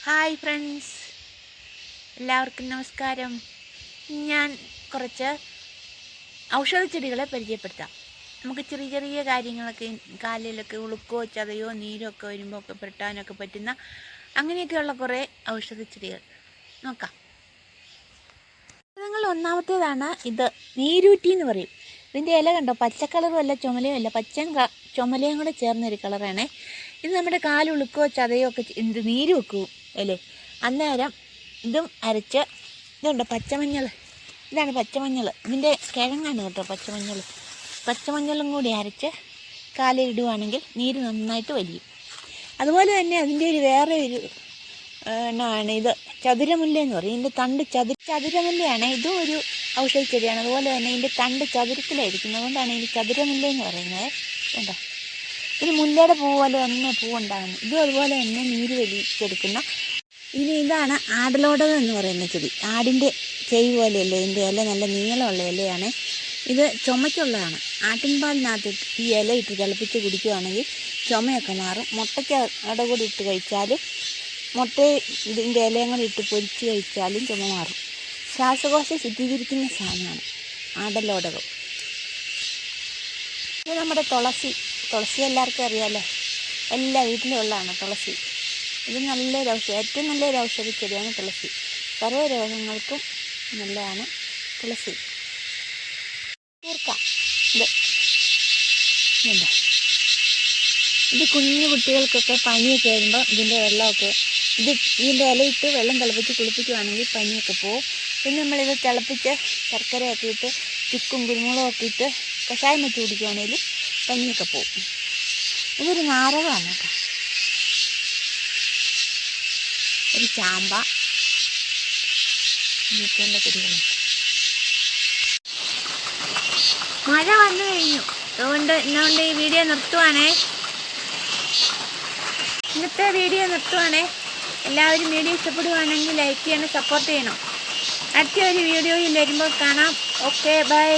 Hi friends, എല്ലാവർക്കും നമസ്കാരം. ഞാൻ കുറച്ച് ഔഷധ ചെടികളെ പരിചയപ്പെടുത്താം. നമുക്ക് ചെറിയ ചെറിയ കാര്യങ്ങളൊക്കെ കാലിലൊക്കെ ഉളുക്കോ ചതയോ നീരോ ഒക്കെ വരുമ്പോൾ ഒക്കെ പുരട്ടാനൊക്കെ പറ്റുന്ന അങ്ങനെയൊക്കെയുള്ള കുറേ ഔഷധ ചെടികൾ നോക്കാം. ഒന്നാമത്തേതാണ് ഇത്, നീരൂറ്റി എന്ന് പറയും. ഇതിൻ്റെ ഇല കണ്ടോ, പച്ചക്കളറും അല്ല ചുമലയും അല്ല, പച്ചയും ചുമലയും കൂടെ ചേർന്നൊരു കളറാണ്. ഇത് നമ്മുടെ കാലുളുക്കോ ചതയോ ഒക്കെ നീര് വെക്കും അല്ലേ, അന്നേരം ഇതും അരച്ച്, ഇതുണ്ട് പച്ചമഞ്ഞൾ, ഇതാണ് പച്ചമഞ്ഞൾ, ഇതിൻ്റെ കിഴങ്ങാണ് കേട്ടോ പച്ചമഞ്ഞളും കൂടി അരച്ച് കാലിലിടുവാണെങ്കിൽ നീര് നന്നായിട്ട് വലിയും. അതുപോലെ തന്നെ അതിൻ്റെ ഒരു വേറെ ഒരു എണ്ണമാണ് ഇത്, ചതുരമുല്ല എന്ന് പറയും. ഇതിൻ്റെ തണ്ട് ചതുരമുല്ലയാണ്. ഇതും ഒരു ഔഷധ ചെടിയാണ്. അതുപോലെ തന്നെ ഇതിൻ്റെ തണ്ട് ചതുരത്തിലായിരിക്കുന്നത്, അതുകൊണ്ടാണ് ഇതിന് ചതുരമുല്ല എന്ന് പറയുന്നത്. കണ്ടോ, ഇത് മുല്ലയുടെ പൂ പോലെ തന്നെ പൂവുണ്ടാകുന്നു. ഇതും അതുപോലെ തന്നെ നീര് വലിച്ചെടുക്കുന്ന. ഇതാണ് ആടലോടകം എന്ന് പറയുന്ന ചെടി. ആടിൻ്റെ ചെവി പോലെയല്ലേ ഇതിൻ്റെ ഇല, നല്ല നീളമുള്ള ഇലയാണ്. ഇത് ചുമയ്ക്കുള്ളതാണ്. ആട്ടിൻപാലിനകത്ത് ഈ ഇല ഇട്ട് തിളപ്പിച്ച് കുടിക്കുകയാണെങ്കിൽ ചുമയൊക്കെ മാറും. മുട്ടയ്ക്ക് കൂടി ഇട്ട് കഴിച്ചാലും, ഇതിൻ്റെ ഇലയും കൂടി ഇട്ട് പൊരിച്ച് കഴിച്ചാലും ചുമ മാറും. ശ്വാസകോശം ശുദ്ധീകരിക്കുന്ന സാധനമാണ് ആടലോടകം. ഇത് നമ്മുടെ തുളസി എല്ലാവർക്കും അറിയാമല്ലോ, എല്ലാ വീട്ടിലും ഉള്ളതാണ് തുളസി. ഇത് നല്ലൊരു ഏറ്റവും നല്ലൊരു ഔഷധ ചെടിയാണ് തുളസി. സർവ്വ രോഗങ്ങൾക്കും നല്ലതാണ് തുളസി. ഇത് കുഞ്ഞു കുട്ടികൾക്കൊക്കെ പനിയൊക്കെ വരുമ്പോൾ ഇതിൻ്റെ വെള്ളമൊക്കെ ഇതിൻ്റെ ഇലയിട്ട് വെള്ളം തിളപ്പിച്ച് കുളിപ്പിക്കുകയാണെങ്കിൽ പനിയൊക്കെ പോവും. പിന്നെ നമ്മളിത് തിളപ്പിച്ച് ശർക്കരയൊക്കെ ഇട്ട് ചുക്കും കുരുമുളകൊക്കെ ഇട്ട് കഷായം വെച്ച് കുടിക്കുകയാണെങ്കിൽ പനിയൊക്കെ പോവും. ഇതൊരു നാരകമാണ് കേട്ടോ. ഒരു ചാമ്പ, ഇങ്ങനെയൊക്കെയുള്ള ചെടികളുണ്ട്. മഴ വന്നു കഴിഞ്ഞു, അതുകൊണ്ട് ഈ വീഡിയോ നിർത്തുവാണേ. ഇന്നത്തെ വീഡിയോ നിർത്തുവാണേ. എല്ലാവരും വീഡിയോ ഇഷ്ടപ്പെടുവാണെങ്കിൽ ലൈക്ക് ചെയ്യണം, സപ്പോർട്ട് ചെയ്യണം. അടുത്ത ഒരു വീഡിയോയിൽ വരുമ്പോൾ കാണാം. Okay, by.